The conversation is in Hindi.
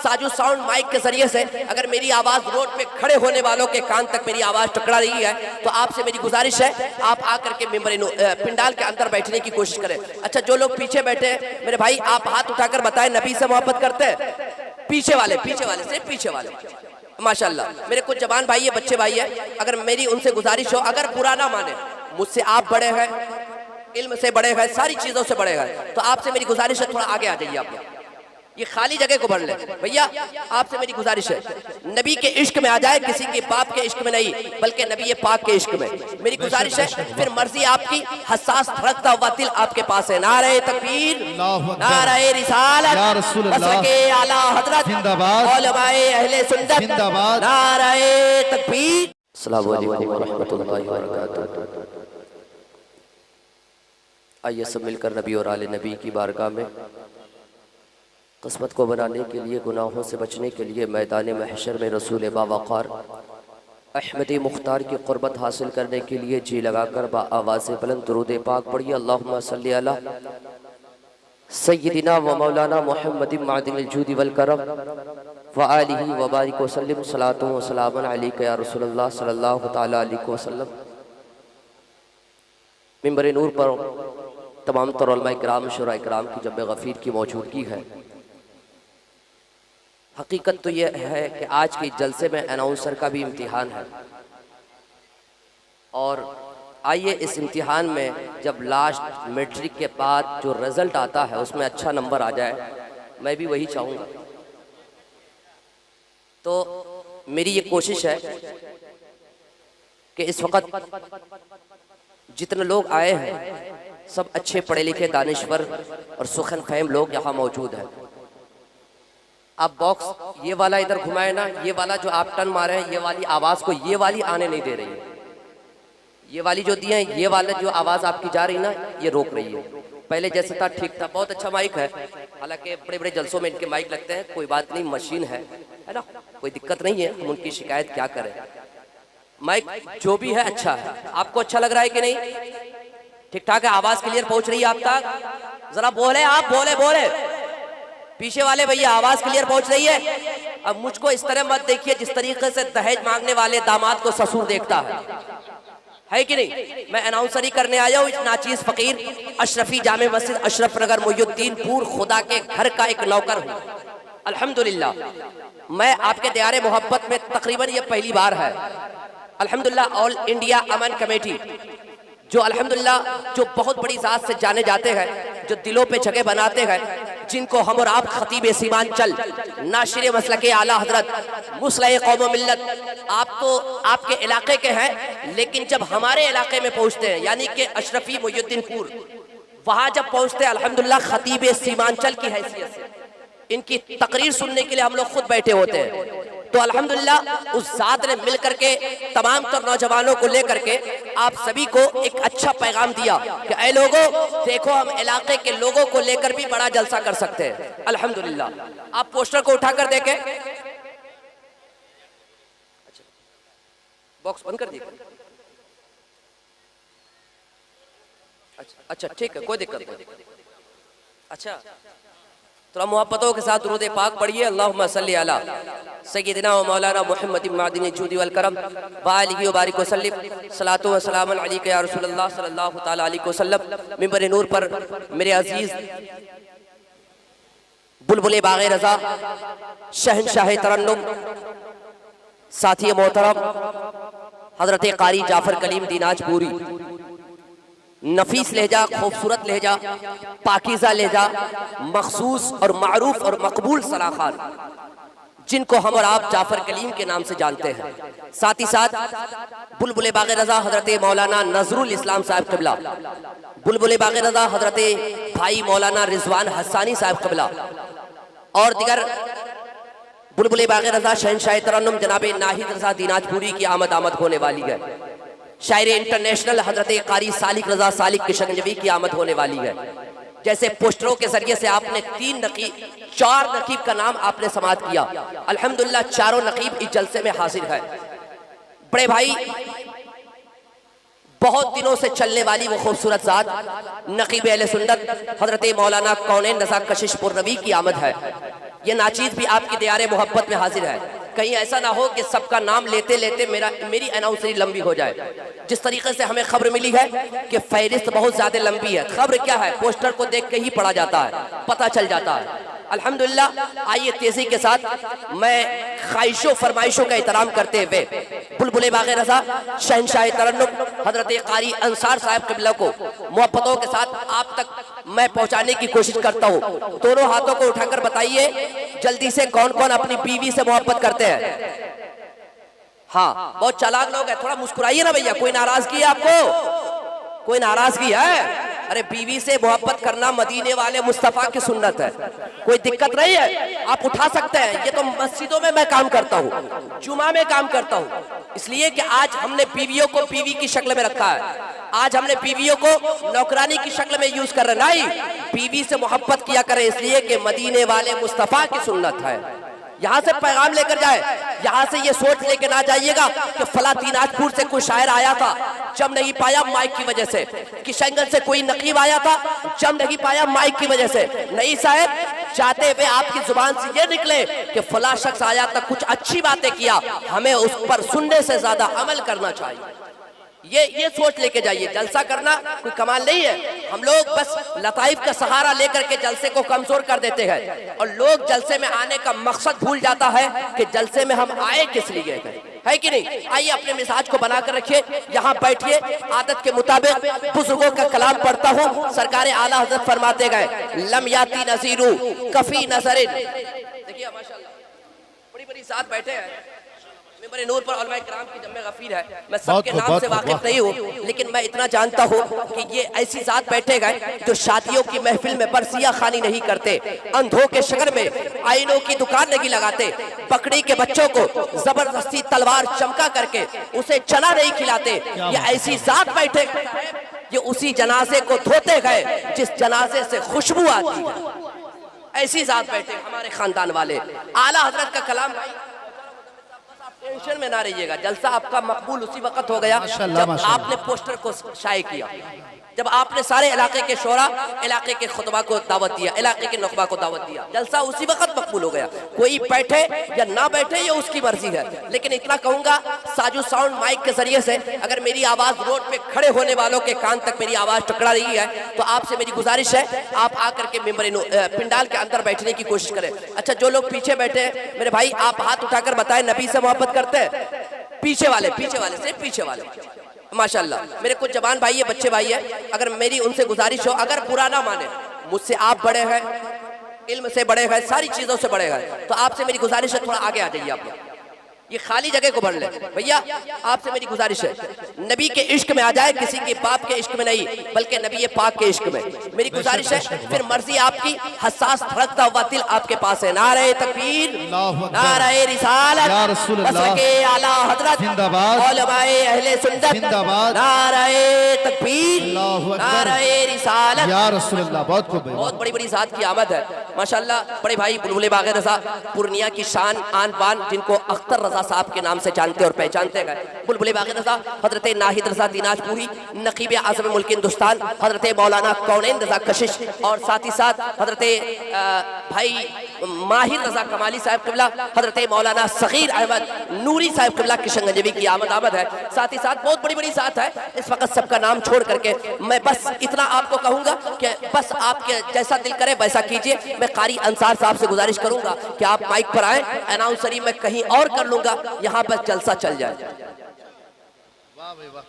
साजू साउंड माइक के जरिए से अगर मेरी आवाज रोड पे खड़े होने वालों के कान तक मेरी आवाज टकरा रही है तो आपसे मेरी गुजारिश है आप आकर के पिंडाल के अंदर बैठने की कोशिश करें। अच्छा, जो लोग पीछे बैठे मेरे भाई, आप हाथ उठाकर बताएं नबी से मोहब्बत करते हैं? पीछे वाले सिर्फ पीछे वाले, माशाल्लाह। मेरे कुछ जवान भाई है, बच्चे भाई है, अगर मेरी उनसे गुजारिश हो, अगर बुरा ना माने, मुझसे आप बड़े हैं, इल्म से बड़े हैं, सारी चीजों से बड़े हैं, तो आपसे मेरी गुजारिश है थोड़ा आगे आ जाइए। आप ये खाली जगह को भर ले भैया, आपसे मेरी गुजारिश है नबी के इश्क में आ जाए, किसी के बाप के इश्क में नहीं, बल्कि नबी पाक के इश्क में मेरी गुजारिश है। फिर मर्जी आपकी, हसास धड़कता हुआ दिल आपके पास है। नारे तकबीर, नारे रिसालत, मसलके आला हजरत जिंदाबाद, उलमाए अहले सुन्नत जिंदाबाद, नारे तकबीर। अस्सलामु अलैकुम व रहमतुल्लाहि व बरकातहू। आइए सब मिलकर नबी और आले नबी की बारगाह में किस्मत को बनाने के लिए, गुनाहों से बचने के लिए, मैदान महशर में रसूल बावक़ार अहमद मुख्तार की क़ुर्बत हासिल करने के लिए जी लगाकर बा आवाज़ बुलंद दुरूद पाक पढ़िए। अल्लाहुम्मा सल्ली अला सय्यिदिना व मौलाना मुहम्मदिन मादिनिल जूदि वल करम व आलिहि व बारिक वसल्लम सलातो व सलामन अलैका या रसूलल्लाह सल्लल्लाहु तआला अलैहि वसल्लम। मिंबर नूर पर तमाम तर उलमा इकराम, शुरा इकराम की जब गफ़ीर की मौजूदगी है। हकीकत तो यह है कि आज के जलसे में अनाउंसर का भी इम्तिहान है, और आइए इस इम्तिहान में जब लास्ट मैट्रिक के बाद जो रिज़ल्ट आता है उसमें अच्छा नंबर आ जाए, मैं भी वही चाहूँगा। तो मेरी ये कोशिश है कि इस वक्त जितने लोग आए हैं सब अच्छे पढ़े लिखे, दानिश्वर और सुखन फहम लोग यहाँ मौजूद हैं। आप बॉक्स ये वाला इधर घुमाए ना, ये वाला जो आप टर्न मारे हैं, ये वाली आवाज़ को ये वाली आने नहीं दे रही है। ये वाली जो दी है, ये वाला जो आवाज़ आपकी जा रही ना, ये रोक रही है। पहले जैसे था ठीक था, बहुत अच्छा माइक है, हालांकि बड़े बड़े जलसों में इनके माइक लगते हैं, कोई बात नहीं, मशीन है ना, कोई दिक्कत नहीं है, हम उनकी शिकायत क्या करें। माइक जो भी है अच्छा है। आपको अच्छा लग रहा है कि नहीं? ठीक ठाक है, आवाज़ क्लियर पहुँच रही है आप तक? जरा बोले, आप बोले पीछे वाले भैया, आवाज क्लियर पहुंच रही है? अब मुझको इस तरह मत देखिए जिस तरीके से दहेज मांगने वाले दामाद को ससुर देखता है कि नहीं? मैं अनाउंसरी करने आया हूँ, नाचीज फकीर अशरफी जामे मस्जिद अशरफ नगर मोयुद्दीनपुर खुदा के घर का एक नौकर हूँ। अल्हम्दुलिल्लाह, मैं आपके दयारे मोहब्बत में तकरीबन ये पहली बार है। अल्हम्दुलिल्लाह ऑल इंडिया अमन कमेटी जो अल्हम्दुलिल्लाह जो बहुत बड़ी जात से जाने जाते हैं, जो दिलों पे जगह बनाते हैं, जिनको हम और आप खतीब सीमांचल, नाशिर मसलके आला हजरत, मुस्लिह कौम मिल्लत, आप तो आपके इलाके के हैं, लेकिन जब हमारे इलाके में पहुंचते हैं, यानी कि अशरफी मोयुद्दीनपुर, वहां जब पहुंचते हैं अल्हम्दुलिल्लाह खतीब सीमांचल की हैसियत से इनकी तकरीर सुनने के लिए हम लोग खुद बैठे होते हैं। तो अल्हम्दुलिल्लाह उस ज़ात ने मिल करके तमाम तर नौजवानों को लेकर के आप सभी को एक अच्छा पैगाम दिया कि ऐ लोगों देखो, हम इलाके के लोगों को लेकर भी बड़ा जलसा कर सकते हैं। अल्हम्दुलिल्लाह आप पोस्टर को उठाकर देखें। अच्छा, बॉक्स बंद कर दिया? अच्छा ठीक है, कोई दिक्कत नहीं। अच्छा, थोड़ा मोहब्बतों के साथ दुरूद पाक पढ़िए। अल्लाहुम्मा सल्ली अला सय्यिदिना व मौलाना मुहम्मदिन मादिनिल जूदि वल करम व आलिहि व बारिक वसल्लम सलातो व सलामन अलैका या रसूलल्लाह सल्लल्लाहु तआला अलैहि वसल्लम। मिंबर नूर पर मेरे अजीज बुलबुल बाग़े रज़ा, शहंशाह तरन्नुम, साथी मोहतरम हजरत कारी जाफर कलीम दीनाजपुरी, नफीस लहजा, खूबसूरत लहजा, पाकीज़ा लहजा, मखसूस और मारूफ और मकबूल सलाखान, जिनको हम और आप जाफर कलीम के नाम से जानते हैं। साथ ही साथ बुलबुल बाग़े रज़ा हजरत मौलाना नजरुल इस्लाम साहब क़िबला, बुलबुल बाग़े रज़ा हजरत भाई मौलाना रिजवान हस्सानी साहब क़िबला, और दिगर बुलबुल बाग़े रज़ा शहंशाह तरन्नुम जनाब नाहिद रज़ा दीनाजपुरी की आमद होने वाली है। शायर इंटरनेशनल हजरत कारी सालिक रज़ा सालिक किशनजवी की आमद होने वाली है। जैसे पोस्टरों के जरिए से आपने 4 नकीब का नाम आपने समात किया, अल्हम्दुलिल्लाह चारों नकीब इस जलसे में हाजिर है। बड़े भाई, बहुत दिनों से चलने वाली वो खूबसूरत जात नकीब अहले सुन्नत हजरत मौलाना कौनैन रज़ा कशिश पुरनवी की आमद है। ये नाचीज भी आपकी दियारे मोहब्बत में हाजिर है। कहीं ऐसा ना हो कि सबका नाम लेते लेते मेरी अनाउंसरी लंबी हो जाए। जिस तरीके से हमें खबर मिली है कि फहरिस्त बहुत ज्यादा लंबी है, खबर क्या है पोस्टर को देख के ही पढ़ा जाता है, पता चल जाता है। अल्हम्दुलिल्लाह, आइए तेजी के साथ मैं ख्वाहिशों फरमाइशों का एहतराम करते हुए बुलबुल बाग़ रज़ा शहंशाह तरन्नुम हजरत कारी अंसार साहब क़िबला को मोहब्बतों के साथ आप तक मैं पहुंचाने की कोशिश करता हूं। दोनों हाथों को उठाकर बताइए जल्दी से कौन कौन अपनी बीवी से मोहब्बत करते हैं। हाँ, बहुत चालाक लोग हैं, थोड़ा मुस्कुराइए ना भैया। कोई नाराजगी है आपको? कोई नाराजगी है? अरे बीवी से मोहब्बत करना मदीने वाले मुस्तफा की सुन्नत है, कोई दिक्कत नहीं है, आप उठा सकते हैं। ये तो मस्जिदों में मैं काम करता हूँ, जुमा में काम करता हूँ, इसलिए कि आज हमने बीवियों को बीवी की शक्ल में रखा है। आज हमने बीवियों को नौकरानी की शक्ल में यूज कर रहे हैं। नहीं, बीवी से मोहब्बत किया करें, इसलिए कि मदीने वाले मुस्तफा की सुन्नत है। यहाँ से पैगाम लेकर जाए, यहाँ से ये सोच लेके ना जाइएगा कि फला दिनाजपुर से कोई शायर आया था, जम नहीं पाया माइक की वजह से। किशनगंज से कोई नकीब आया था, जम नहीं पाया माइक की वजह से। नहीं साहब, चाहते हुए आपकी जुबान से ये निकले कि फला शख्स आया था, कुछ अच्छी बातें किया, हमें उस पर सुनने से ज्यादा अमल करना चाहिए। ये सोच लेके जाइए। जलसा करना कोई कमाल नहीं है। हम लोग बस लताइफ का सहारा लेकर के जलसे को कमजोर कर देते हैं और लोग जलसे में आने का मकसद भूल जाता है कि जलसे में हम आए किस लिए है कि नहीं। आइए अपने मिजाज को बनाकर रखिए, यहाँ बैठिए, आदत के मुताबिक बुजुर्गों का कलाम पढ़ता हूँ। सरकार आला हजरत फरमाते गए लम याती नजीरू कफी नजरिन। देखिए माशाल्लाह बड़ी बड़ी साथ बैठे हैं मेरे नूर पर उलमाए किराम की जम्मे गफीर है। मैं सबके नाम से वाकिफ नहीं हूँ, लेकिन मैं इतना जानता हूँ कि ये ऐसी जात बैठे गए जो शादियों की महफिल में बरसिया खानी नहीं करते, अंधों के शगर में आईनों की दुकान नहीं लगाते, बकरी के बच्चों को जबरदस्ती तलवार चमका करके उसे चना नहीं खिलाते। ये ऐसी जात बैठे, ये उसी जनाजे को धोते गए जिस जनाजे से खुशबू आती है। ऐसी जात बैठे हमारे खानदान वाले। आला हजरत का कलाम टेंशन में ना रहिएगा, जलसा आपका मकबूल उसी वक्त हो गया जब आपने पोस्टर को शाये किया, जब आपने सारे इलाके के शोरा, इलाके के खुतबा को दावत दिया, इलाके के नुखबा को दावत दिया। जलसा उसी वक्त मकबूल हो गया। कोई बैठे या ना बैठे ये उसकी मर्जी है, लेकिन इतना कहूंगा साजू साउंड माइक के जरिए से अगर मेरी आवाज रोड पे खड़े होने वालों के कान तक मेरी आवाज टकरा रही है तो आपसे मेरी गुजारिश है आप आकर के पिंडाल के अंदर बैठने की कोशिश करें। अच्छा, जो लोग पीछे बैठे हैं मेरे भाई, आप हाथ उठाकर बताएं नबी से मोहब्बत करते हैं? पीछे वाले सिर्फ पीछे वाले, माशाल्लाह। मेरे कुछ जवान भाई है, बच्चे भाई है, अगर मेरी उनसे गुजारिश हो, अगर बुरा ना माने, मुझसे आप बड़े हैं, इल्म से बड़े हैं, सारी चीजों से बड़े हैं, तो आपसे मेरी गुजारिश है थोड़ा आगे आ जाइए। आप ये खाली जगह को भर ले भैया, आपसे मेरी गुजारिश है नबी के इश्क में आ जाए, किसी के बाप के इश्क में नहीं, बल्कि नबी पाक के इश्क में। मेरी गुजारिश है, फिर मर्जी आपकी, हसास धड़कता हुआ दिल आपके पास है। नारे तकबीर, नारे रिसालत, आला हजरत, उलमाए अहले सुन्नत, नारे तकबीर, नारे रिसालत या रसूलुल्लाह। बहुत बड़ी बड़ी जात की आमद है माशाल्लाह। बड़े भाई बुलबुल बाग़ रज़ा पूर्णिया की शान आन बान, जिनको अख्तर रजा साहब के नाम से जानते और पहचानते गए। बुलबुल बाग़ रज़ा हजरत नाहिद रज़ा दिनाजपुरी, नकीब आज़म मुल्क हिंदुस्तान हजरत मौलाना कौनैन रज़ा कशिश, और साथ ही साथ हजरत भाई माहिर रज़ा कमाली साहब क़िबला, हजरत मौलाना सगीर अहमद नूरी साहब क़िबला किशनगंज की आमद है। साथ ही साथ बहुत बड़ी बड़ी साथ है। इस वक्त सबका नाम छोड़ करके मैं बस इतना आपको कहूंगा कि बस आपके जैसा दिल करे वैसा कीजिए। मैं कारी अंसार साहब से गुजारिश करूंगा कि आप माइक पर आए, अनाउंसरी मैं कहीं और कर लूंगा, यहाँ पर जलसा चल जाए। वाह भाई वाह।